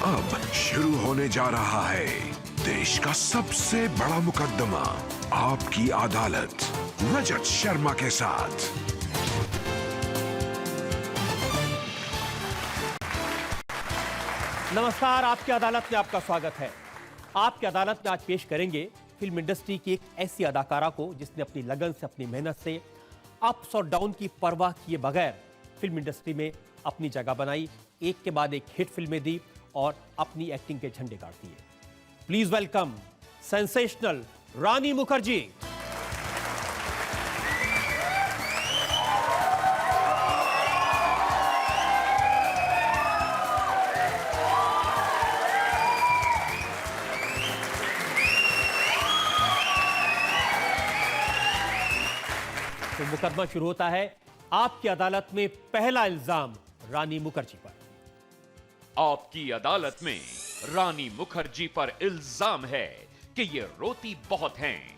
अब शुरू होने जा रहा है देश का सबसे बड़ा मुकदमा, आपकी अदालत, रजत शर्मा के साथ। नमस्कार, आपकी अदालत में आपका स्वागत है। आपकी अदालत में आज पेश करेंगे फिल्म इंडस्ट्री की एक ऐसी अदाकारा को जिसने अपनी लगन से, अपनी मेहनत से अप्स और डाउन की परवाह किए बगैर फिल्म इंडस्ट्री में अपनी जगह बनाई, एक के बाद एक हिट फिल्में दी और अपनी एक्टिंग के झंडे गाड़ दिए। प्लीज वेलकम सेंसेशनल रानी मुखर्जी। तो मुकदमा शुरू होता है। आपकी अदालत में पहला इल्जाम रानी मुखर्जी पर। आपकी अदालत में रानी मुखर्जी पर इल्जाम है कि ये रोती बहुत हैं।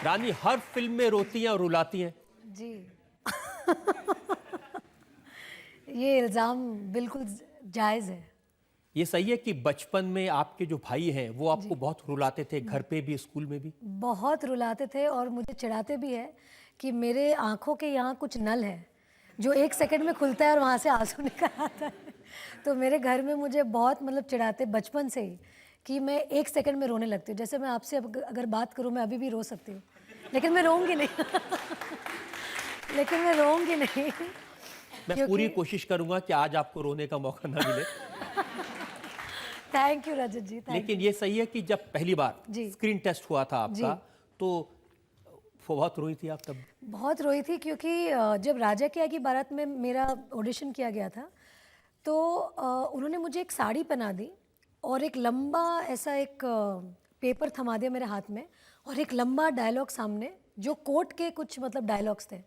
रानी हर फिल्म में रोती हैं और रुलाती हैं। जी ये इल्ज़ाम बिल्कुल जायज़ है। ये सही है कि बचपन में आपके जो भाई हैं वो आपको बहुत रुलाते थे, घर पे भी, स्कूल में भी? बहुत रुलाते थे और मुझे चिढ़ाते भी है कि मेरे आँखों के यहाँ कुछ नल है जो 1 सेकंड में खुलता है और वहाँ से आंसू निकल आता है। तो मेरे घर में मुझे बहुत मतलब चिढ़ाते बचपन से ही कि मैं 1 सेकंड में रोने लगती हूँ। जैसे मैं आपसे अगर बात करूँ, मैं अभी भी रो सकती हूँ, लेकिन मैं रोऊंगी नहीं। लेकिन मैं रोऊंगी नहीं। मैं पूरी कोशिश करूंगा कि आज आपको रोने का मौका ना मिले। थैंक यू रजत जी। लेकिन ये सही है कि जब पहली बार स्क्रीन टेस्ट हुआ था आपका, तो बहुत रोई थी आप तब? बहुत रोई थी क्योंकि जब राजा की आगे बारात में मेरा ऑडिशन किया गया था तो उन्होंने मुझे एक साड़ी पहना दी और एक लंबा ऐसा एक पेपर थमा दिया मेरे हाथ में और एक लंबा डायलॉग सामने जो कोर्ट के कुछ मतलब डायलॉग्स थे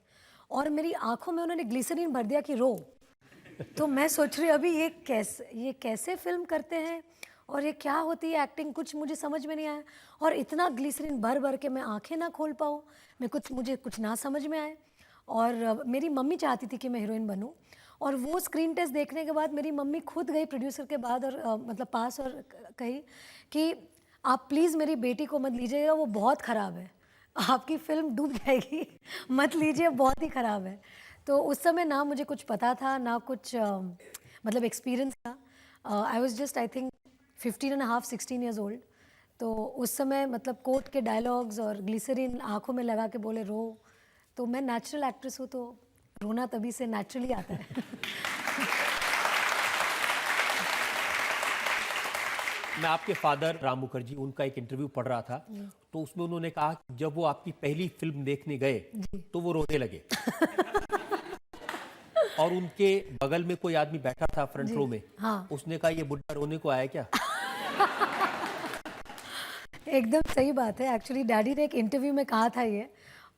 और मेरी आंखों में उन्होंने ग्लिसरीन भर दिया कि रो। तो मैं सोच रही हूँ अभी ये कैसे फिल्म करते हैं और ये क्या होती है एक्टिंग, कुछ मुझे समझ में नहीं आया। और इतना ग्लिसरीन भर भर के मैं आंखें ना खोल पाऊँ, मुझे कुछ ना समझ में आए। और मेरी मम्मी चाहती थी कि मैं हीरोइन बनूं और वो स्क्रीन टेस्ट देखने के बाद मेरी मम्मी खुद गई प्रोड्यूसर के बाद और मतलब पास और कही कि आप प्लीज़ मेरी बेटी को मत लीजिएगा, वो बहुत ख़राब है, आपकी फ़िल्म डूब जाएगी, मत लीजिए, बहुत ही ख़राब है। तो उस समय ना मुझे कुछ पता था, ना कुछ मतलब एक्सपीरियंस था। I was just I think 15.5-16 years old. तो उस समय मतलब कोर्ट के डायलॉग्स और ग्लिसरीन आंखों में लगा के बोले रो। तो मैं नेचुरल एक्ट्रेस हूँ तो रोना तभी से नेचुरली आता है। मैं आपके फादर राम मुखर्जी, उनका एक इंटरव्यू पढ़ रहा था, तो उसमें उन्होंने कहा कि जब वो आपकी पहली फिल्म देखने गए तो वो रोने लगे। और उनके बगल में कोई आदमी बैठा था फ्रंट रो में, उसने कहा ये बुढ़ा रोने को आया क्या? एकदम सही बात है। एक्चुअली डैडी ने एक इंटरव्यू में कहा था ये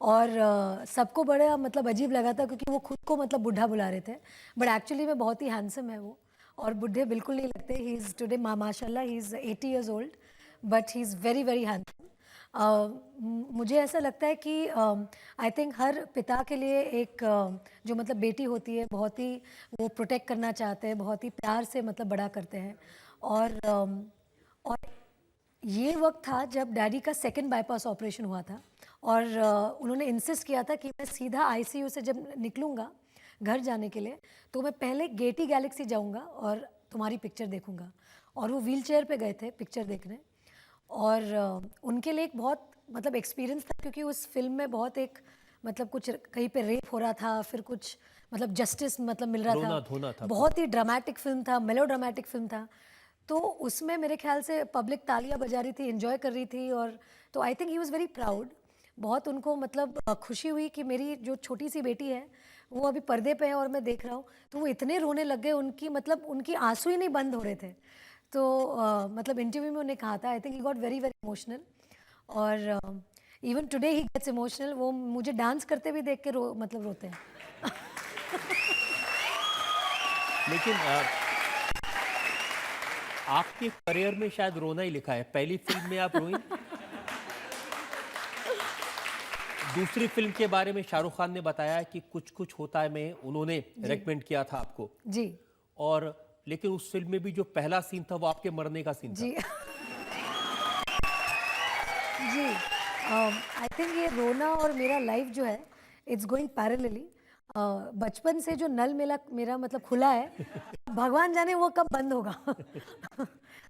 और सबको बड़ा मतलब अजीब लगा था क्योंकि वो खुद को मतलब बुढ़ा बुला रहे थे, बट एक्चुअली में बहुत ही हैंडसम है वो और बुढ़े बिल्कुल नहीं लगते। ही इज़ टुडे माशाल्लाह he is 80 years old but he is very very handsome. मुझे ऐसा लगता है कि आई थिंक हर पिता के लिए एक जो मतलब बेटी होती है बहुत ही वो प्रोटेक्ट करना चाहते हैं, बहुत ही प्यार से मतलब बड़ा करते हैं। और ये वक्त था जब डैडी का सेकंड बाईपास ऑपरेशन हुआ था और उन्होंने इंसिस्ट किया था कि मैं सीधा आईसीयू से जब निकलूँगा घर जाने के लिए तो मैं पहले गेटी गैलेक्सी जाऊँगा और तुम्हारी पिक्चर देखूँगा। और वो व्हीलचेयर पे गए थे पिक्चर देखने और उनके लिए एक बहुत मतलब एक्सपीरियंस था क्योंकि उस फिल्म में बहुत एक मतलब कुछ कहीं पे रेप हो रहा था, फिर कुछ मतलब जस्टिस मतलब मिल रहा था। बहुत ही ड्रामेटिक फिल्म था, मेलो ड्रामेटिक फिल्म था। तो उसमें मेरे ख्याल से पब्लिक तालियां बजा रही थी, एंजॉय कर रही थी और तो आई think he was very proud. बहुत उनको मतलब खुशी हुई कि मेरी जो छोटी सी बेटी है वो अभी पर्दे पे है और मैं देख रहा हूँ। तो वो इतने रोने लग गए, उनकी आंसू ही नहीं बंद हो रहे थे। तो मतलब इंटरव्यू में उन्हें कहा था, I think he got very very emotional और even today he gets emotional. वो मुझे डांस करते भी देख के मतलब रोते हैं। लेकिन आपके करियर में शायद रोना ही लिखा है, पहली फिल्म में आप रोई। दूसरी फिल्म के बारे में शाहरुख खान ने बताया कि कुछ कुछ होता है में उन्होंने रेकमेंड किया था आपको, जी और लेकिन उस फिल्म में भी जो पहला सीन था वो आपके मरने का सीन था। जी जी आई थिंक ये रोना और मेरा लाइफ जो है इट्स गोइंग पैरेलली। बचपन से जो नल मेरा मतलब खुला है, भगवान जाने वो कब बंद होगा।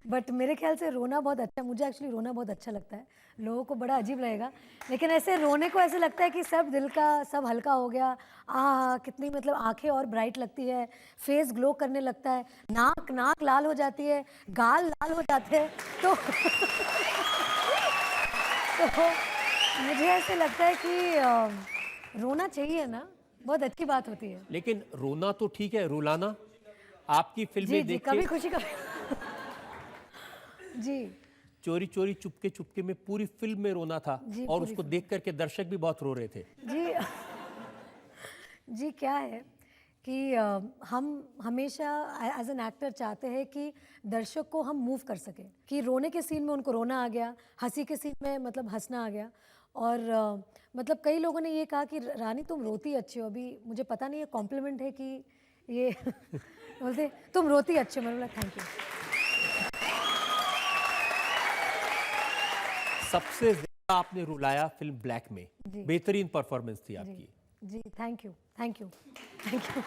बट मेरे ख्याल से रोना बहुत अच्छा, मुझे एक्चुअली रोना बहुत अच्छा लगता है। लोगों को बड़ा अजीब लगेगा, लेकिन ऐसे रोने को ऐसे लगता है कि सब दिल का सब हल्का हो गया। कितनी मतलब आंखें और ब्राइट लगती है, फेस ग्लो करने लगता है, नाक लाल हो जाती है, गाल लाल हो जाते हैं। तो तो मुझे ऐसे लगता है कि रोना चाहिए ना, बहुत अच्छी बात होती है। लेकिन रोना तो ठीक है, रुलाना आपकी जी फिल्में जी, देख कभी के खुशी कभी जी चोरी चोरी चुपके चुपके में पूरी फिल्म में रोना था, जी, और पूरी उसको फिल्म। देख करके दर्शक भी बहुत रो रहे थे। जी जी क्या है कि हम हमेशा एज एन एक्टर चाहते हैं कि दर्शक को हम मूव कर सकें, कि रोने के सीन में उनको रोना आ गया, हंसी के सीन में मतलब हंसना आ गया। और मतलब कई लोगों ने ये कहा कि रानी तुम रोती अच्छी हो। अभी मुझे पता नहीं है कॉम्प्लीमेंट है कि ये बोलते तुम रोती अच्छी हो। मैंने बोला थैंक यू। सबसे ज्यादा आपने रुलाया फिल्म ब्लैक में, जी। बेहतरीन परफॉर्मेंस थी जी आपकी। जी thank you thank you thank you.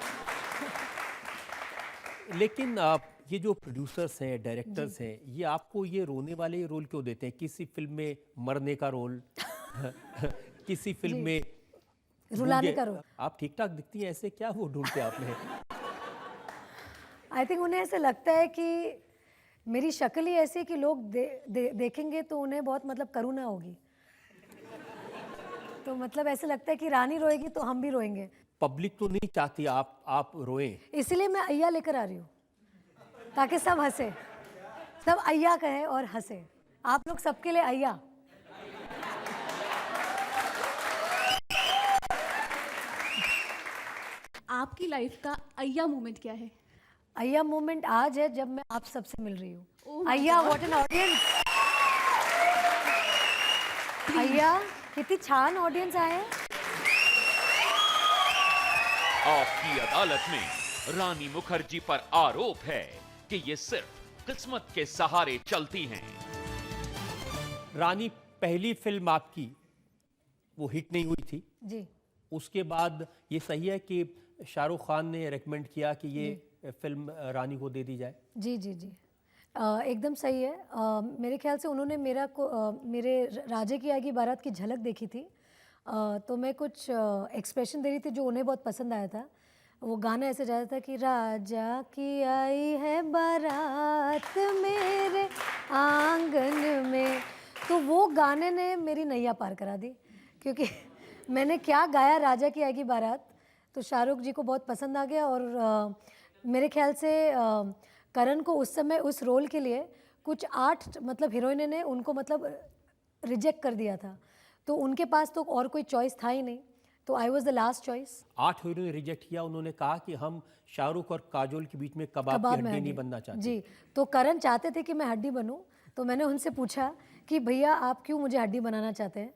लेकिन ये जो प्रोड्यूसर्स हैं, डायरेक्टर्स हैं, ये आपको ये रोने वाले रोल क्यों देते हैं? किसी फिल्म में मरने का रोल, किसी फिल्म जी। में रुलाने गूंगे- का रोल। आप ठीक ठाक दिखती हैं, ऐसे क्या वो ढूंढते हैं आपने? आई थिंक उन्हें ऐसे लगता है कि मेरी शक्ल ही ऐसी है कि लोग देखेंगे तो उन्हें बहुत मतलब करुणा होगी। तो मतलब ऐसे लगता है कि रानी रोएगी तो हम भी रोएंगे, पब्लिक तो नहीं चाहती आप रोएं। इसलिए मैं अय्या लेकर आ रही हूँ ताकि सब हंसे, सब अय्या कहे और हंसे। आप लोग सबके लिए अय्या। आपकी लाइफ का अय्या मोमेंट क्या है? अय्या मोमेंट आज है जब मैं आप सबसे मिल रही हूँ। Oh my अय्या God. What an audience. अय्या कितनी छान ऑडियंस आए हैं। आपकी अदालत में रानी मुखर्जी पर आरोप है कि ये सिर्फ किस्मत के सहारे चलती हैं। रानी पहली फिल्म आपकी वो हिट नहीं हुई थी, जी उसके बाद ये सही है कि शाहरुख खान ने रेकमेंड किया कि ये फिल्म रानी को दे दी जाए? जी जी जी एकदम सही है। मेरे ख्याल से उन्होंने मेरे राजे की आएगी बारात की झलक देखी थी। तो मैं कुछ एक्सप्रेशन दे रही थी जो उन्हें बहुत पसंद आया था। वो गाना ऐसे जा रहा था कि राजा की आई है बारात मेरे आंगन में। तो वो गाने ने मेरी नैया पार करा दी, क्योंकि मैंने क्या गाया राजा की आएगी बारात, तो शाहरुख जी को बहुत पसंद आ गया। और मेरे ख्याल से करण को उस समय उस रोल के लिए कुछ 8 मतलब हीरोइन ने उनको मतलब रिजेक्ट कर दिया था, तो उनके पास तो और कोई चॉइस था ही नहीं, तो I was the last choice. 8 hero ने रिजेक्ट किया। उन्होंने कहा कि हम शाहरुख और काजोल के बीच में कबाब कबाब की में हड्डी हड्डी नहीं बनना चाहते। जी, तो करण चाहते थे कि मैं हड्डी बनूं, तो मैंने उनसे पूछा कि भैया आप क्यों मुझे हड्डी बनाना चाहते हैं?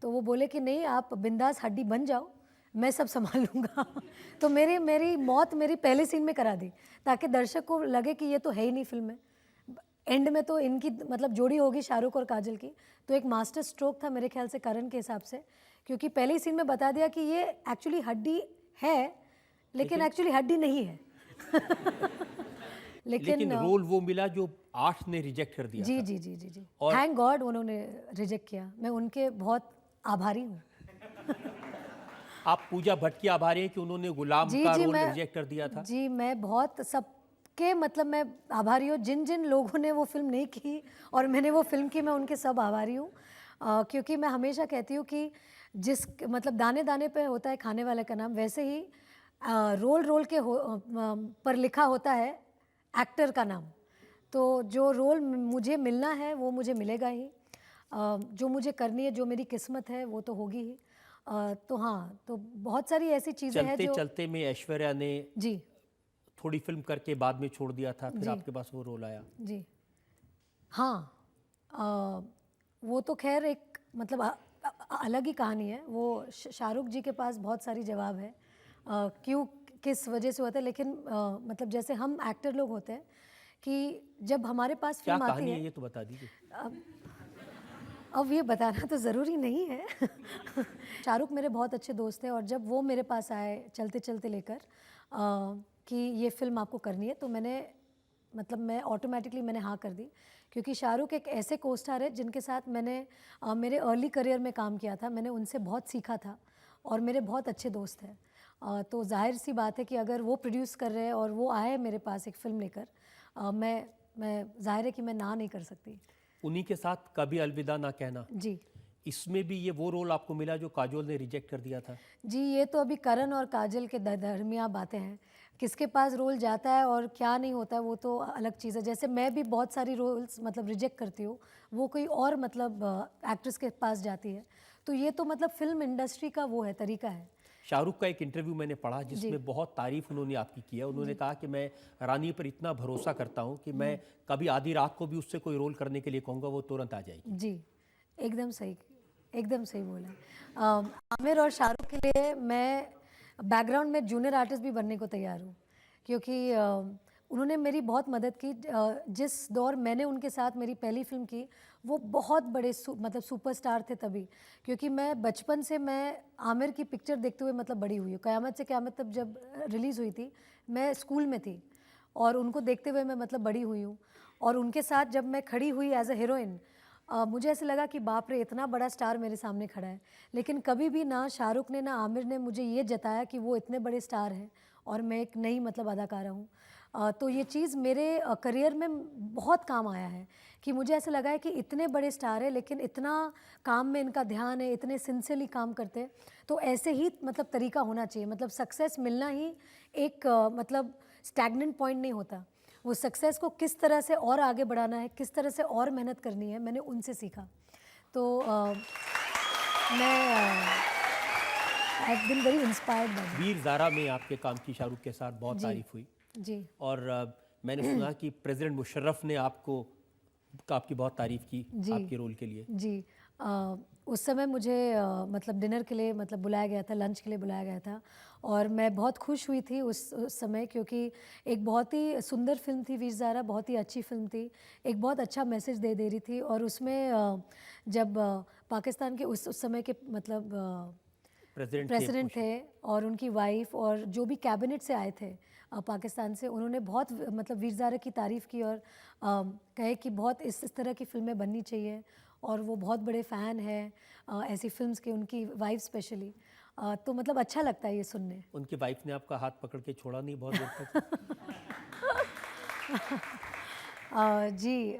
तो वो बोले कि नहीं, आप बिंदास हड्डी बन जाओ, मैं सब संभाल लूँगा। तो मेरी मौत मेरी पहले सीन में करा दी, ताकि दर्शक को लगे कि ये तो है ही नहीं फिल्म में। एंड में तो इनकी मतलब जोड़ी होगी शाहरुख और काजल की, तो एक मास्टर स्ट्रोक था मेरे ख्याल से करण के हिसाब से, क्योंकि पहले ही सीन में बता दिया कि ये एक्चुअली हड्डी है, लेकिन एक्चुअली हड्डी नहीं है। लेकिन रोल वो मिला जो 8 ने रिजेक्ट कर दिया जी था। जी जी जी जी और- थैंक गॉड उन्होंने रिजेक्ट किया, मैं उनके बहुत आभारी हूँ। आप पूजा भट्ट की आभारी हैं कि उन्होंने गुलाम जी का जी रोल मैं रिजेक्ट कर दिया था? जी मैं बहुत सबके मतलब मैं आभारी हूँ, जिन जिन लोगों ने वो फिल्म नहीं की और मैंने वो फिल्म की, मैं उनके सब आभारी हूँ। क्योंकि मैं हमेशा कहती हूँ कि जिस मतलब दाने दाने पे होता है खाने वाले का नाम, वैसे ही रोल रोल के पर लिखा होता है एक्टर का नाम। तो जो रोल मुझे मिलना है वो मुझे मिलेगा ही, जो मुझे करनी है, जो मेरी किस्मत है वो तो होगी ही। तो हाँ, तो बहुत सारी ऐसी चीज़ें हैं चलते जो चलते में ऐश्वर्या ने जी थोड़ी फिल्म करके बाद में छोड़ दिया था, फिर जी। आपके पास वो रोल आया। जी हाँ, वो तो खैर एक मतलब अलग ही कहानी है वो। शाहरुख जी के पास बहुत सारी जवाब है क्यों किस वजह से होता है, लेकिन मतलब जैसे हम एक्टर लोग होते हैं कि जब हमारे पास क्या फिल्म आती कहानी है, है ये तो बता दीजिए। अब ये बताना तो ज़रूरी नहीं है। शाहरुख मेरे बहुत अच्छे दोस्त हैं और जब वो मेरे पास आए चलते चलते लेकर कि ये फ़िल्म आपको करनी है, तो मैं ऑटोमेटिकली मैंने हाँ कर दी, क्योंकि शाहरुख एक ऐसे को स्टार है जिनके साथ मैंने मेरे अर्ली करियर में काम किया था, मैंने उनसे बहुत सीखा था और मेरे बहुत अच्छे दोस्त हैं। तो जाहिर सी बात है कि अगर वो प्रोड्यूस कर रहे हैं और वो आए मेरे पास एक फ़िल्म लेकर, मैं जाहिर है कि मैं ना नहीं कर सकती। उन्हीं के साथ कभी अलविदा ना कहना, जी इसमें भी ये वो रोल आपको मिला जो काजोल ने रिजेक्ट कर दिया था। जी, ये तो अभी करण और काजल के दरमियाँ बातें हैं। किसके पास रोल जाता है और क्या नहीं होता है वो तो अलग चीज़ है। जैसे मैं भी बहुत सारी रोल्स मतलब रिजेक्ट करती हूँ, वो कोई और मतलब एक्ट्रेस के पास जाती है। तो ये तो मतलब फ़िल्म इंडस्ट्री का वो है, तरीका है। शाहरुख का एक इंटरव्यू मैंने पढ़ा जिसमें बहुत तारीफ उन्होंने आपकी की है। उन्होंने कहा कि मैं रानी पर इतना भरोसा करता हूं कि मैं कभी आधी रात को भी उससे कोई रोल करने के लिए कहूंगा वो तुरंत आ जाएगी। जी, एकदम सही बोला। आमिर और शाहरुख के लिए मैं बैकग्राउंड में जूनियर आर्टिस्ट भी बनने को तैयार हूँ, क्योंकि उन्होंने मेरी बहुत मदद की। जिस दौर मैंने उनके साथ मेरी पहली फ़िल्म की, वो बहुत बड़े मतलब सुपरस्टार थे तभी, क्योंकि मैं बचपन से मैं आमिर की पिक्चर देखते हुए मतलब बड़ी हुई हूँ। क़यामत से क़यामत तक जब रिलीज़ हुई थी, मैं स्कूल में थी और उनको देखते हुए मैं मतलब बड़ी हुई हूँ। और उनके साथ जब मैं खड़ी हुई एज अ हीरोइन, मुझे ऐसे लगा कि बाप रे, इतना बड़ा स्टार मेरे सामने खड़ा है। लेकिन कभी भी ना शाहरुख ने ना आमिर ने मुझे ये जताया कि वो इतने बड़े स्टार हैं और मैं एक नई मतलब अदाकारा हूँ। तो ये चीज़ मेरे करियर में बहुत काम आया है कि मुझे ऐसा लगा है कि इतने बड़े स्टार हैं लेकिन इतना काम में इनका ध्यान है, इतने सिंसियरली काम करते हैं। तो ऐसे ही मतलब तरीका होना चाहिए। मतलब सक्सेस मिलना ही एक मतलब स्टैग्नेंट पॉइंट नहीं होता। वो सक्सेस को किस तरह से और आगे बढ़ाना है, किस तरह से और मेहनत करनी है, मैंने उनसे सीखा। तो मैं I have been very inspired by Veer Zaara में आपके काम की शाहरुख के साथ बहुत जी। तारीफ हुई जी और मैंने सुना कि प्रेसिडेंट मुशर्रफ ने आपकी बहुत तारीफ की जी आपके रोल के लिए। जी। उस समय मुझे मतलब डिनर के लिए मतलब बुलाया गया था, लंच के लिए बुलाया गया था और मैं बहुत खुश हुई थी उस समय, क्योंकि एक बहुत ही सुंदर फिल्म थी वीर ज़ारा, बहुत ही अच्छी फिल्म थी, एक बहुत अच्छा मैसेज दे रही थी। और उसमें जब पाकिस्तान के उस समय के मतलब प्रेसिडेंट थे और उनकी वाइफ और जो भी कैबिनेट से आए थे पाकिस्तान से, उन्होंने बहुत मतलब वीर ज़ारा की तारीफ़ की और कहे कि बहुत इस तरह की फ़िल्में बननी चाहिए और वो बहुत बड़े फ़ैन हैं ऐसी फिल्म्स के, उनकी वाइफ स्पेशली। तो मतलब अच्छा लगता है ये सुनने। उनकी वाइफ ने आपका हाथ पकड़ के छोड़ा नहीं बहुत देर तक? जी,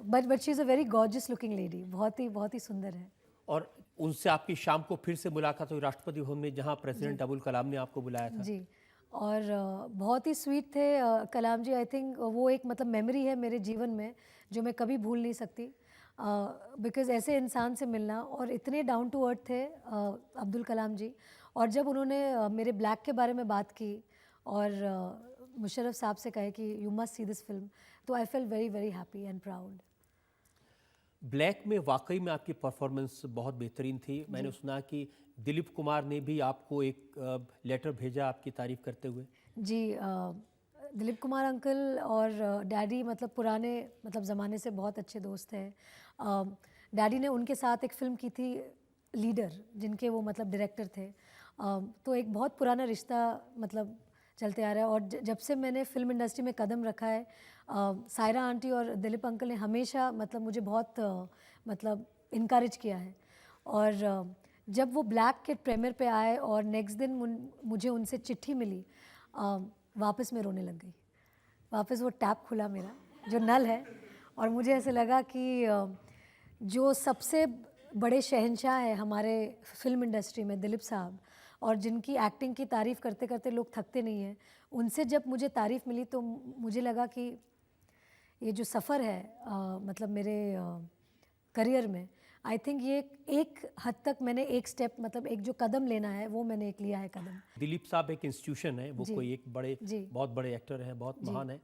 but she is a very gorgeous looking lady, बहुत ही सुंदर है। और उनसे आपकी शाम को फिर से मुलाकात हुई राष्ट्रपति भवन में जहां प्रेसिडेंट अबुल कलाम ने आपको बुलाया था। जी, और बहुत ही स्वीट थे कलाम जी। आई थिंक वो एक मतलब मेमोरी है मेरे जीवन में जो मैं कभी भूल नहीं सकती, बिकॉज़ ऐसे इंसान से मिलना, और इतने डाउन टू अर्थ थे अब्दुल कलाम जी। और जब उन्होंने मेरे ब्लैक के बारे में बात की और मुशर्रफ साहब से कहे कि you must see this film, तो I felt very very happy and proud. Black में वाकई में आपकी परफॉर्मेंस बहुत बेहतरीन थी। मैंने सुना कि दिलीप कुमार ने भी आपको एक लेटर भेजा आपकी तारीफ करते हुए। जी, दिलीप कुमार अंकल और डैडी मतलब पुराने मतलब ज़माने से बहुत अच्छे दोस्त हैं। डैडी ने उनके साथ एक फ़िल्म की थी लीडर, जिनके वो मतलब डायरेक्टर थे। तो एक बहुत पुराना रिश्ता मतलब चलते आ रहा है। और जब से मैंने फ़िल्म इंडस्ट्री में कदम रखा है, सायरा आंटी और दिलीप अंकल ने हमेशा मतलब मुझे बहुत मतलब इनकरेज किया है। और जब वो ब्लैक के प्रीमियर पे आए और नेक्स्ट दिन मुझे उनसे चिट्ठी मिली, वापस मैं रोने लग गई। वापस वो टैप खुला मेरा जो नल है, और मुझे ऐसे लगा कि जो सबसे बड़े शहंशाह है हमारे फिल्म इंडस्ट्री में दिलीप साहब, और जिनकी एक्टिंग की तारीफ़ करते करते लोग थकते नहीं हैं, उनसे जब मुझे तारीफ़ मिली तो मुझे लगा कि ये जो सफ़र है मतलब मेरे करियर में, आई थिंक ये एक हद तक मैंने एक स्टेप मतलब एक जो कदम लेना है वो मैंने एक लिया है कदम। दिलीप साहब एक इंस्टीट्यूशन है, वो जी, कोई एक जी, बहुत बड़े एक्टर हैं, बहुत महान है।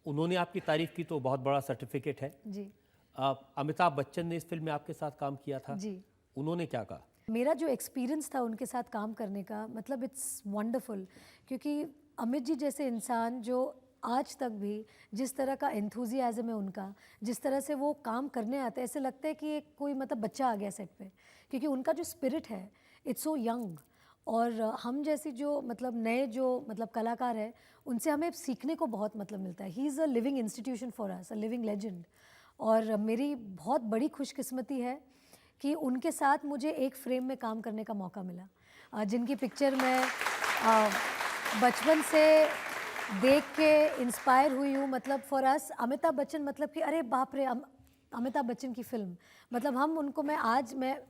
उन्होंने आपकी तारीफ़ की तो बहुत बड़ा सर्टिफिकेट है। जी, अमिताभ बच्चन ने इस फिल्म में आपके साथ काम किया था। जी, उन्होंने क्या कहा? मेरा जो एक्सपीरियंस था उनके साथ काम करने का, मतलब इट्स वंडरफुल, क्योंकि अमित जी जैसे इंसान जो आज तक भी जिस तरह का एंथुजियाज्म है उनका, जिस तरह से वो काम करने आते हैं, ऐसे लगता है कि एक कोई मतलब बच्चा आ गया सेट पे, क्योंकि उनका जो स्पिरिट है इट्स सो यंग। और हम जैसी जो मतलब नए जो मतलब कलाकार हैं उनसे हमें सीखने को बहुत मतलब मिलता है। He is a living institution for us, a living legend. और मेरी बहुत बड़ी खुशकिस्मती है कि उनके साथ मुझे एक फ्रेम में काम करने का मौका मिला, जिनकी पिक्चर मैं बचपन से देख के इंस्पायर हुई हूँ। मतलब फॉर अस अमिताभ बच्चन, मतलब कि अरे बाप रे, अमिताभ बच्चन की फिल्म, मतलब हम उनको, मैं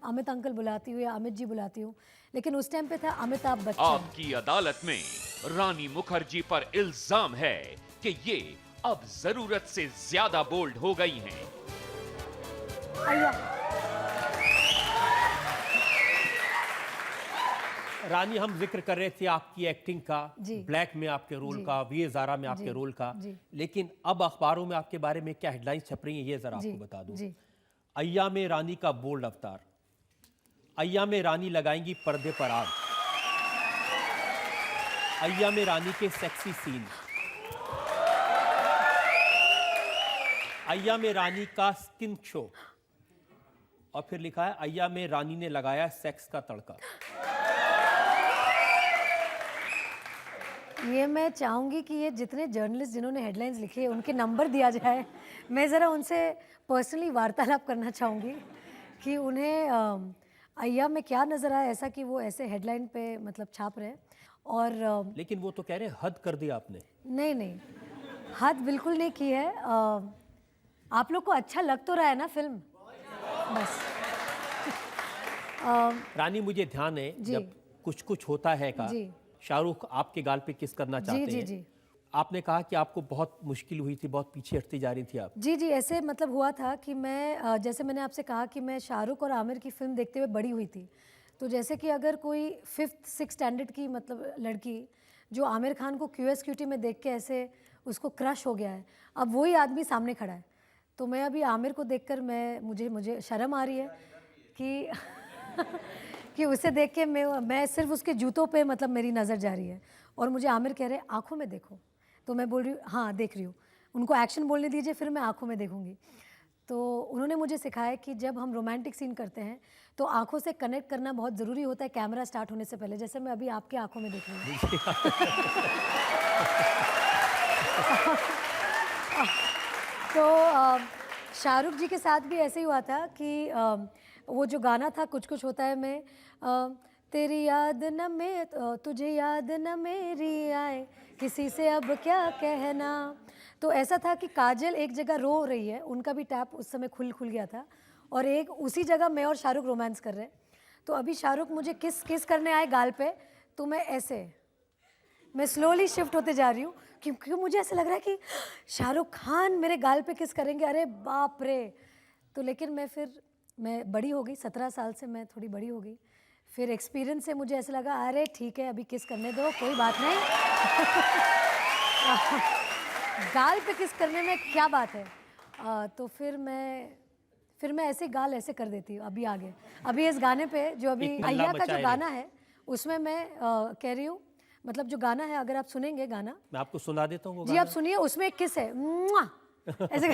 अमित अंकल बुलाती हूँ या अमित जी बुलाती हूँ, लेकिन उस टाइम पे था अमिताभ बच्चन। आपकी अदालत में रानी मुखर्जी पर इल्जाम है कि ये अब जरूरत से ज्यादा बोल्ड हो गई हैं। अय्या, रानी, हम जिक्र कर रहे थे आपकी एक्टिंग का, जी। ब्लैक में आपके रोल जी। का, वी ज़ारा में आपके जी। रोल का, जी। लेकिन अब अखबारों में आपके बारे में क्या हेडलाइंस छप रही हैं ये जरा जी, आपको बता दूं। जी। अय्याम रानी का बोल्ड अवतार, अय्याम रानी लगाएंगी पर्दे पर आग, अय्याम रानी के सेक्सी सीन, अय्याम रानी का स्किन शो, और फिर लिखा है अय्याम रानी ने लगाया सेक्स का तड़का। ये मैं चाहूँगी कि ये जितने जर्नलिस्ट जिन्होंने हेडलाइंस लिखी है उनके नंबर दिया जाए। मैं ज़रा उनसे पर्सनली वार्तालाप करना चाहूँगी कि उन्हें अय्याम में क्या नज़र आया ऐसा कि वो ऐसे हेडलाइन पे मतलब छाप रहे हैं। और लेकिन वो तो कह रहे हैं हद कर दिया आपने। नहीं नहीं, हद बिल्कुल नहीं की है। आप लोग को अच्छा लग तो रहा है ना फिल्म, बस। रानी, मुझे ध्यान है जी। जब कुछ कुछ होता है का जी। शाहरुख आपके गाल पे किस करना चाहते जी हैं, जी। आपने कहा कि आपको बहुत मुश्किल हुई थी, बहुत पीछे हटती जा रही थी आप। जी जी, ऐसे मतलब हुआ था कि मैं जैसे मैंने आपसे कहा कि मैं शाहरुख और आमिर की फिल्म देखते हुए बड़ी हुई थी। तो जैसे कि अगर कोई 5th 6th स्टैंडर्ड की मतलब लड़की जो आमिर खान को QSQT में देख के ऐसे उसको क्रश हो गया है, अब वही आदमी सामने खड़ा है, तो मैं अभी आमिर को देखकर मुझे शर्म आ रही है कि कि उसे देख के मैं सिर्फ उसके जूतों पे मतलब मेरी नज़र जा रही है, और मुझे आमिर कह रहे हैं आँखों में देखो, तो मैं बोल रही हूँ हाँ देख रही हूँ। उनको एक्शन बोलने दीजिए, फिर मैं आँखों में देखूंगी। तो उन्होंने मुझे सिखाया कि जब हम रोमांटिक सीन करते हैं तो आँखों से कनेक्ट करना बहुत ज़रूरी होता है कैमरा स्टार्ट होने से पहले, जैसे मैं अभी आपकी आँखों में देख रही हूँ। तो शाहरुख जी के साथ भी ऐसे ही हुआ था कि वो जो गाना था कुछ कुछ होता है में, तेरी याद न में तुझे याद न मेरी आए, किसी से अब क्या कहना। तो ऐसा था कि काजल एक जगह रो रही है, उनका भी टैप उस समय खुल गया था, और एक उसी जगह मैं और शाहरुख रोमांस कर रहे हैं। तो अभी शाहरुख मुझे किस करने आए गाल पे, तो मैं स्लोली शिफ्ट होते जा रही हूँ, क्योंकि मुझे ऐसा लग रहा है कि शाहरुख खान मेरे गाल पे किस करेंगे, अरे बाप रे। तो लेकिन मैं बड़ी हो गई, 17 साल से मैं थोड़ी बड़ी हो गई, फिर एक्सपीरियंस से मुझे ऐसा लगा अरे ठीक है अभी किस करने दो, कोई बात नहीं। गाल पे किस करने में क्या बात है। तो फिर मैं ऐसे गाल ऐसे कर देती हूँ। अभी इस गाने पे जो अभी एक हल्ला अय्या का जो मचाए गाना है उसमें मैं कह रही हूँ, मतलब जो गाना है अगर आप सुनेंगे गाना, मैं आपको सुना देता हूँ वो जी गाना। आप सुनिए, उसमें एक किस है, मुआ! ऐसे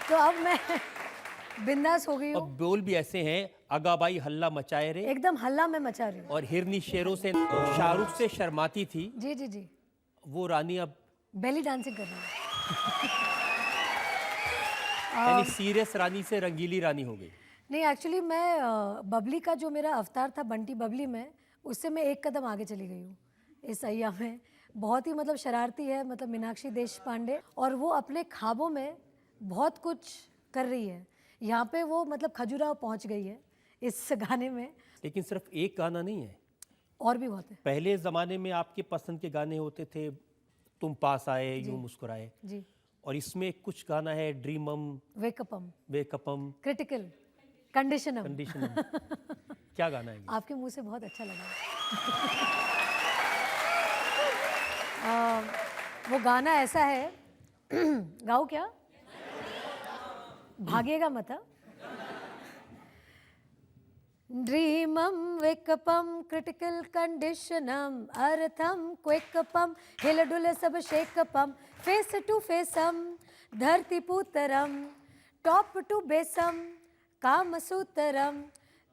तो अब मैं बिंदास हो गई और हूँ, बोल भी ऐसे हैं, अगाबाई हल्ला मचाए रे, एकदम हल्ला मैं मचा रही हूँ। और हिरनी शेरों से शाहरुख से शर्माती थी, जी जी जी, वो रानी अब बेली डांसिंग कर रही हूँ। यानी सीरियस रानी से रंगीली रानी हो गई। नहीं एक्चुअली मैं बबली का जो मेरा अवतार था बंटी बबली में, उससे मैं एक कदम आगे चली गई हूँ इस अय्या में। बहुत ही मतलब शरारती है, मतलब मीनाक्षी देशपांडे, और वो अपने ख्वाबों में बहुत कुछ कर रही है। यहाँ पे वो मतलब खजुराहो पहुँच गई है इस गाने में। लेकिन सिर्फ एक गाना नहीं है, और भी बहुत है पहले ज़माने में आपके पसंद के गाने होते थे, तुम पास आए यूं मुस्कुराए, जी। और इसमें कुछ गाना है ड्रीमम, वेकअपम, वेकअपम, क्रिटिकल, कंडीशनम। कंडीशनम। क्या गाना है ये? आपके मुंह से बहुत अच्छा लगा। वो गाना ऐसा है, गाओ क्या? भागेगा मत, हाँ? ड्रीमम वेकअपम क्रिटिकल कंडीशनम अर्थम क्वेकअपम हिलडुल सब शेकअपम फेस टू फेसम धरती पुतरम टॉप टू बेसम कामसूत्रम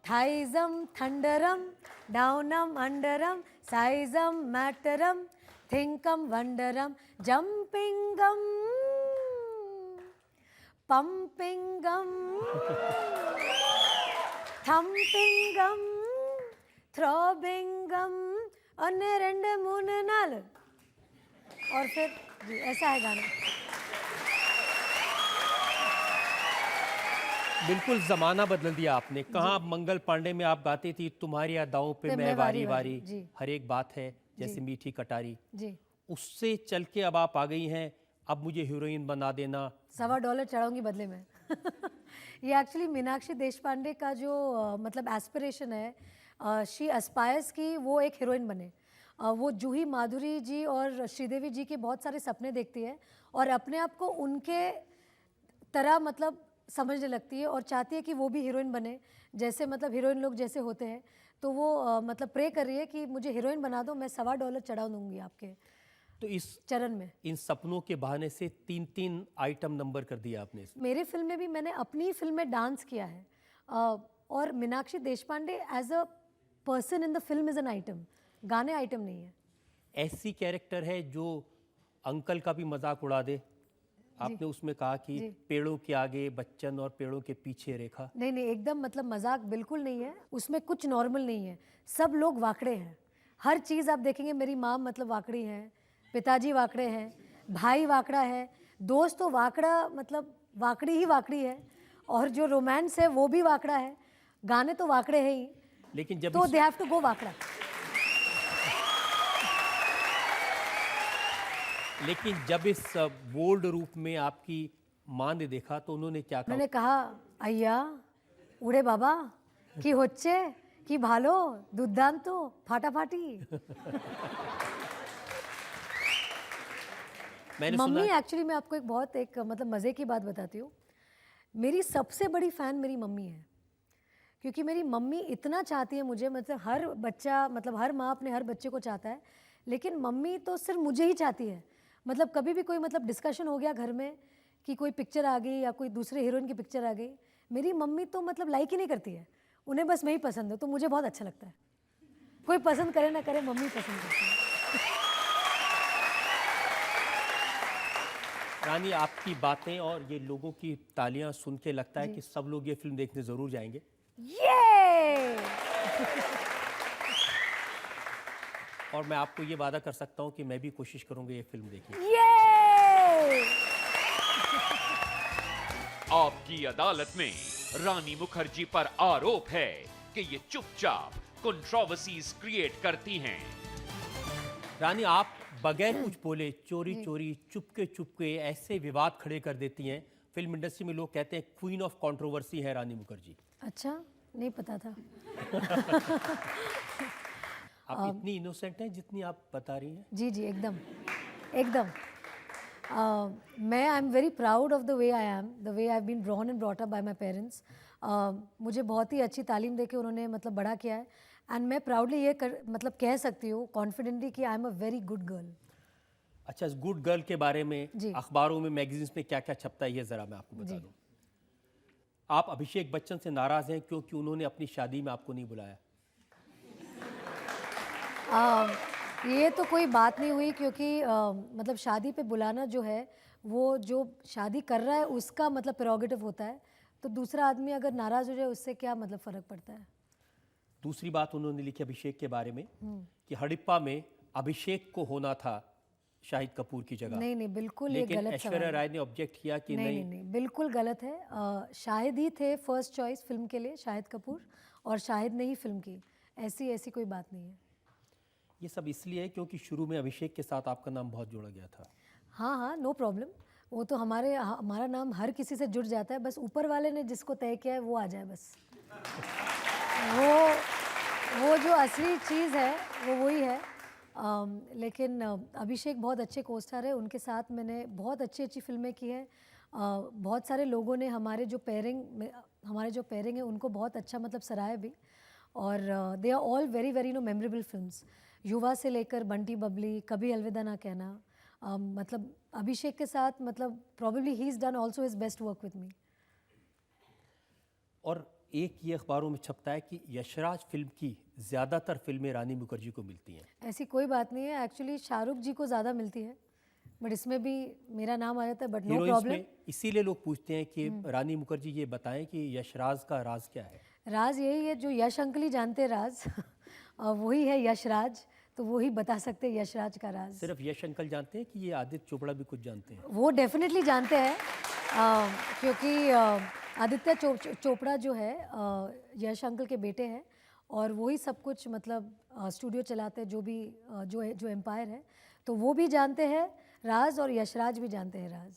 थाइजम थंडरम डाउनम अंडरम साइजम मैटरम थिंकम वंडरम जंपिंगम पंपिंगम थम्पिंगम थ्रॉबिंगम अन्य रंडे मून नाल और फिर जी ऐसा है गाना। बिल्कुल जमाना बदल दिया आपने। कहाँ मंगल पांडे में आप गाती थी तुम्हारी अदाओं पे मैं वारी वारी, जी। हर एक बात है जैसे मीठी कटारी, जी उससे चल के अब आप आ गई हैं अब मुझे हीरोइन बना देना। $1.25 चढ़ाऊंगी बदले में। ये एक्चुअली मीनाक्षी देशपांडे का जो मतलब एस्पिरेशन है, शी एस्पायर्स की वो एक हीरोइन बने। वो जूही माधुरी जी और श्रीदेवी जी के बहुत सारे सपने देखती है और अपने आप को उनके तरह मतलब समझने लगती है और चाहती है कि वो भी हीरोइन बने, जैसे मतलब हीरोइन लोग जैसे होते हैं। तो वो मतलब प्रे कर रही है कि मुझे हीरोइन बना दो, मैं $1.25 चढ़ा दूंगी आपके तो इस चरण में। इन सपनों के बहाने से 3-3 आइटम नंबर कर दिया आपने इसमें। मेरी फिल्म में भी मैंने अपनी फिल्म में डांस किया है और Meenakshi Deshpande as a person in the film is an item, गाने आइटम नहीं है। ऐसी कैरेक्टर है जो अंकल का भी मजाक उड़ा दे। आपने उसमें कहा कि पेड़ों के आगे बच्चन और पेड़ों के पीछे रेखा। नहीं नहीं, एकदम मतलब मजाक बिल्कुल नहीं है, उसमें कुछ नॉर्मल नहीं है, सब लोग वाकड़े हैं। हर चीज़ आप देखेंगे, मेरी माँ मतलब वाकड़ी है, पिताजी वाकड़े हैं, भाई वाकड़ा है, दोस्त तो वाकड़ा मतलब वाकड़ी ही वाकड़ी है, और जो रोमांस है वो भी वाकड़ा है, गाने तो वाकड़े हैं ही। लेकिन जब तो दे हैव टू गो वाकड़ा। लेकिन जब इस बोल्ड रूप में आपकी माँ ने देखा तो उन्होंने क्या कहा? मैंने कहा अय्या उड़े बाबा कि होच्छे कि भालो दुर्दांत तो फाटाफाटी। मैंने मम्मी सुना एक्चुअली मैं आपको एक मतलब मज़े की बात बताती हूँ। मेरी सबसे बड़ी फ़ैन मेरी मम्मी है, क्योंकि मेरी मम्मी इतना चाहती है मुझे, मतलब हर बच्चा मतलब हर माँ अपने हर बच्चे को चाहता है, लेकिन मम्मी तो सिर्फ मुझे ही चाहती है। मतलब कभी भी कोई मतलब डिस्कशन हो गया घर में कि कोई पिक्चर आ गई या कोई दूसरे हीरोइन की पिक्चर आ गई, मेरी मम्मी तो मतलब लाइक ही नहीं करती है, उन्हें बस मैं ही पसंद हूँ। तो मुझे बहुत अच्छा लगता है, कोई पसंद करे ना करे मम्मी पसंद करती है। रानी, आपकी बातें और ये लोगों की तालियां सुन के लगता है कि सब लोग ये फिल्म देखने जरूर जाएंगे। ये और मैं आपको ये वादा कर सकता हूं कि मैं भी कोशिश करूंगा ये फिल्म देखने। ये आपकी अदालत में रानी मुखर्जी पर आरोप है कि ये चुपचाप कंट्रोवर्सीज क्रिएट करती हैं। रानी, आप बगैर कुछ बोले चोरी चोरी चुपके ऐसे विवाद खड़े कर देती हैं। फिल्म इंडस्ट्री में लोग कहते हैं क्वीन ऑफ कंट्रोवर्सी है रानी मुखर्जी। अच्छा, नहीं पता था। आप इतनी इनोसेंट हैं जितनी आप बता रही हैं। जी जी, एकदम एकदम। मैं I am very proud of the way I am, the way I have been born and brought up by my parents. मुझे बहुत ही अच्छी तालीम देके उन्होंने मतलब बड़ा किया है, एंड मैं प्राउडली ये मतलब कह सकती हूँ कॉन्फिडेंटली कि I am a very good girl. अच्छा, इस गुड गर्ल के बारे में जी। अखबारों में मैगजीन्स में क्या क्या छपता है ये जरा मैं आपको बता दूं। आप अभिषेक बच्चन से नाराज हैं क्योंकि उन्होंने अपनी शादी में आपको नहीं बुलाया। ये तो कोई बात नहीं हुई, क्योंकि मतलब शादी पे बुलाना जो है वो जो शादी कर रहा है उसका मतलब प्रेरोगेटिव होता है, तो दूसरा आदमी अगर नाराज़ हो जाए उससे क्या मतलब फ़र्क पड़ता है। दूसरी बात उन्होंने लिखी अभिषेक के बारे में कि हड़प्पा में अभिषेक को होना था शाहिद कपूर की जगह। नहीं नहीं, बिल्कुल ये लेकिन गलत ऐश्वर्या सवाल है। राय ने ऑब्जेक्ट किया कि नहीं नहीं, नहीं नहीं, बिल्कुल गलत है। शाहिद ही थे फर्स्ट चॉइस फिल्म के लिए, शाहिद कपूर, और शाहिद ने ही फिल्म की। ऐसी कोई बात नहीं है। ये सब इसलिए है क्योंकि शुरू में अभिषेक के साथ आपका नाम बहुत जोड़ा गया था। हाँ हाँ, नो प्रॉब्लम। वो तो हमारा नाम हर किसी से जुड़ जाता है, बस ऊपर वाले ने जिसको तय किया है वो आ जाए बस। वो जो असली चीज़ है वो वही है। लेकिन अभिषेक बहुत अच्छे को स्टार है, उनके साथ मैंने बहुत अच्छी फिल्में की है। बहुत सारे लोगों ने हमारे जो पेयरिंग है उनको बहुत अच्छा मतलब सराहा भी। और they are all very very memorable films. युवा से लेकर बंटी बबली, कभी अलविदा ना कहना, मतलब अभिषेक के साथ मतलब probably he is done also his best work with me. और एक ये अखबारों में छपता है कि यशराज फिल्म की ज़्यादातर फिल्में रानी मुखर्जी को मिलती हैं। ऐसी कोई बात नहीं है, एक्चुअली शाहरुख जी को ज़्यादा मिलती है, बट इसमें भी मेरा नाम आ जाता है, बट नो हीरोइंस प्रॉब्लम। में इसीलिए लोग पूछते हैं कि रानी मुखर्जी ये बताएं कि यशराज का राज क्या है। राज यही है जो यश अंकल ही जानते हैं राज और वही है यशराज, तो वो ही बता सकते हैं यशराज का राज। सिर्फ यश अंकल जानते हैं कि ये आदित्य चोपड़ा भी कुछ जानते हैं? वो डेफिनेटली जानते हैं, क्योंकि आदित्य चोपड़ा जो है यश अंकल के बेटे हैं और वही सब कुछ मतलब स्टूडियो चलाते हैं, जो भी जो एम्पायर है, तो वो भी जानते हैं राज और यशराज भी जानते हैं राज।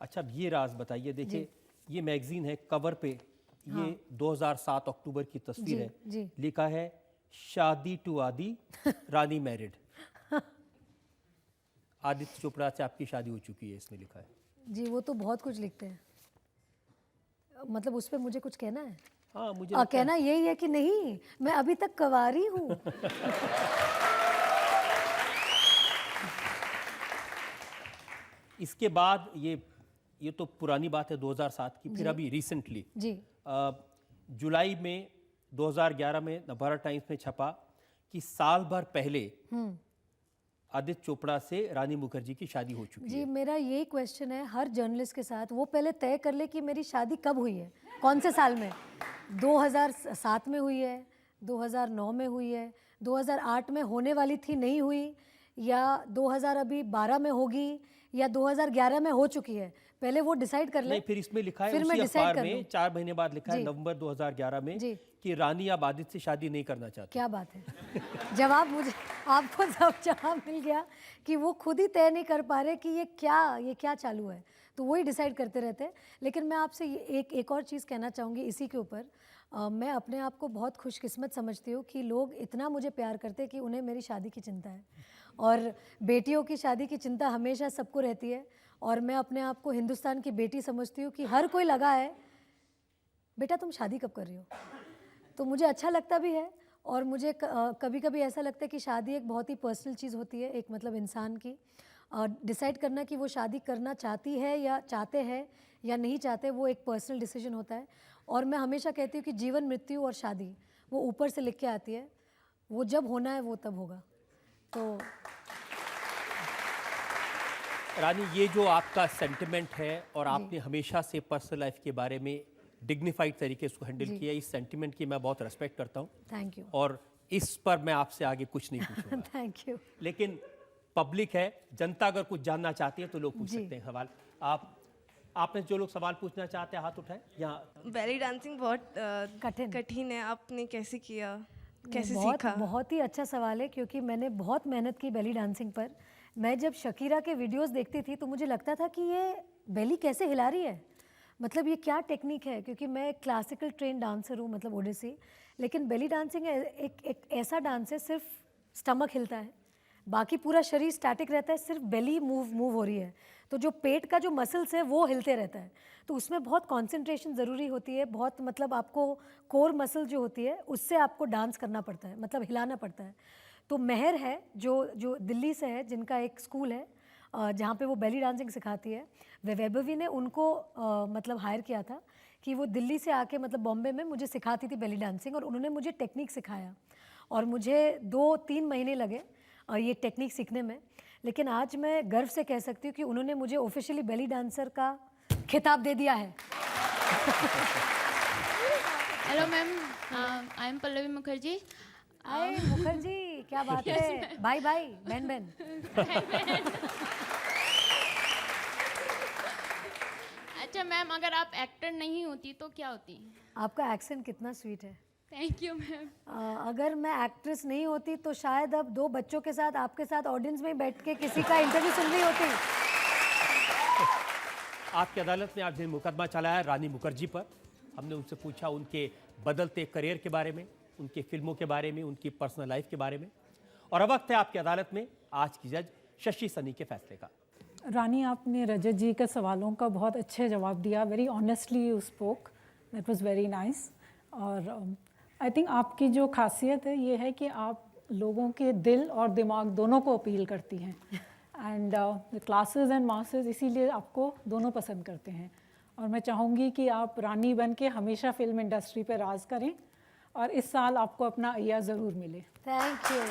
अच्छा, अब ये राज बताइए। देखिए, ये मैगजीन है, कवर पे ये 2007 अक्टूबर की तस्वीर जी, है। जी। लिखा है शादी टू आदि, रानी मैरिड। आदित्य चोपड़ा से आपकी शादी हो चुकी है, इसमें लिखा है। जी, वो तो बहुत कुछ लिखते हैं, मतलब उस पर मुझे कुछ कहना है? हाँ, मुझे कहना यही है कि नहीं, मैं अभी तक कंवारी हूँ। इसके बाद ये तो पुरानी बात है 2007 की। फिर अभी रिसेंटली जी जुलाई में 2011 में नवभारत टाइम्स में छपा कि साल भर पहले आदित्य चोपड़ा से रानी मुखर्जी की शादी हो चुकी जी, है। मेरा यही क्वेश्चन है हर जर्नलिस्ट के साथ, वो पहले तय कर ले कि मेरी शादी कब हुई है, कौन से साल में। 2007 में हुई है, 2009 में हुई है, 2008 में होने वाली थी नहीं हुई, या 2012 में होगी, या 2011 में हो चुकी है, पहले वो डिसाइड कर ले। नहीं, फिर इसमें लिखा है फिर मैं उसी decide अखबार कर में लूं। 4 महीने बाद लिखा है जी। नवंबर 2011 में जी। कि रानी अब आदित्य से शादी नहीं करना चाहती। क्या बात है। जवाब मुझे आपको सब जवाब मिल गया कि वो खुद ही तय नहीं कर पा रहे कि ये क्या चालू है, तो वही डिसाइड करते रहते हैं। लेकिन मैं आपसे एक और चीज़ कहना चाहूँगी इसी के ऊपर। मैं अपने आप को बहुत खुशकिस्मत समझती हूँ कि लोग इतना मुझे प्यार करते हैं कि उन्हें मेरी शादी की चिंता है, और बेटियों की शादी की चिंता हमेशा सबको रहती है। और मैं अपने आप को हिंदुस्तान की बेटी समझती हूँ कि हर कोई लगा है बेटा तुम शादी कब कर रही हो, तो मुझे अच्छा लगता भी है। और मुझे कभी कभी ऐसा लगता है कि शादी एक बहुत ही पर्सनल चीज़ होती है, एक मतलब इंसान की डिसाइड करना कि वो शादी करना चाहती है या चाहते हैं या नहीं चाहते, वो एक पर्सनल डिसीजन होता है। और मैं हमेशा कहती हूँ कि जीवन, मृत्यु और शादी वो ऊपर से लिख के आती है, वो जब होना है वो तब होगा। तो रानी, ये जो आपका सेंटिमेंट है और आपने हमेशा से पर्सनल लाइफ के बारे में डिग्निफाइड तरीके से हैंडल किया, इस सेंटिमेंट की मैं बहुत रेस्पेक्ट करता हूँ। Thank you. और इस पर मैं आपसे आगे कुछ नहीं पूछूंगा। Thank you. लेकिन पब्लिक है, जनता अगर कुछ जानना चाहती है तो लोग पूछ जी। सकते हैं सवाल। आपने जो लोग सवाल पूछना चाहते हैं हाथ उठाएं। यहाँ बेली डांसिंग बहुत कठिन है, आपने कैसे किया, कैसे बहुत सीखा? बहुत ही अच्छा सवाल है, क्योंकि मैंने बहुत मेहनत की बेली डांसिंग पर। मैं जब शकीरा के वीडियोस देखती थी तो मुझे लगता था कि ये बेली कैसे हिला रही है, मतलब ये क्या टेक्निक है, क्योंकि मैं एक क्लासिकल ट्रेन डांसर हूँ, मतलब ओडिसी। लेकिन बेली डांसिंग एक ऐसा डांस है, सिर्फ स्टमक हिलता है, बाकी पूरा शरीर स्टैटिक रहता है, सिर्फ बेली मूव हो रही है, तो जो पेट का जो मसल्स है वो हिलते रहता है। तो उसमें बहुत कंसंट्रेशन ज़रूरी होती है, बहुत मतलब आपको कोर मसल जो होती है उससे आपको डांस करना पड़ता है, मतलब हिलाना पड़ता है। तो मेहर है जो दिल्ली से है, जिनका एक स्कूल है जहाँ पे वो बेली डांसिंग सिखाती है, वैभवी ने उनको मतलब हायर किया था कि वो दिल्ली से आके मतलब बॉम्बे में मुझे सिखाती थी बेली डांसिंग, और उन्होंने मुझे टेक्निक सिखाया और मुझे 2-3 महीने लगे ये टेक्निक सीखने में। लेकिन आज मैं गर्व से कह सकती हूँ कि उन्होंने मुझे ऑफिशियली बेली डांसर का खिताब दे दिया है। Hello ma'am, I am Pallavi Mukherjee. अरे मुखर्जी, क्या बात है, भाई बहन। अच्छा मैम, अगर आप एक्टर नहीं होती तो क्या होती? आपका एक्सेंट कितना स्वीट है। Thank you ma'am. अगर मैं एक्ट्रेस नहीं होती तो शायद अब 2 बच्चों के साथ आपके साथ ऑडियंस में बैठ के किसी का इंटरव्यू सुन रही होती। आपकी अदालत में आज दिन मुकदमा चला है रानी मुखर्जी पर। हमने उनसे पूछा उनके बदलते करियर के बारे में, उनके फिल्मों के बारे में, उनकी पर्सनल लाइफ के बारे में। और अब वक्त है आपकी अदालत में आज की जज शशि सनी के फैसले का। रानी, आपने रजत जी के सवालों का बहुत अच्छे जवाब दिया, very honestly you spoke, that was very nice. और आई थिंक आपकी जो खासियत है ये है कि आप लोगों के दिल और दिमाग दोनों को अपील करती हैं एंड क्लासेस एंड मासेस, इसीलिए आपको दोनों पसंद करते हैं। और मैं चाहूँगी कि आप रानी बन के हमेशा फिल्म इंडस्ट्री पे राज करें और इस साल आपको अपना अय्या ज़रूर मिले। Thank you.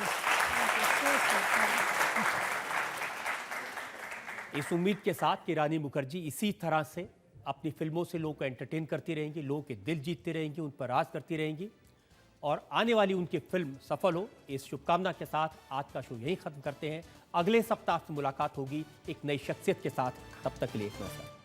इस उम्मीद के साथ कि रानी मुखर्जी इसी तरह से अपनी फिल्मों से लोगों को एंटरटेन करती रहेंगी, लोगों के दिल जीतती रहेंगी, उन पर राज करती रहेंगी और आने वाली उनकी फिल्म सफल हो, इस शुभकामना के साथ आज का शो यहीं खत्म करते हैं। अगले सप्ताह से मुलाकात होगी एक नई शख्सियत के साथ, तब तक के लिए नमस्कार।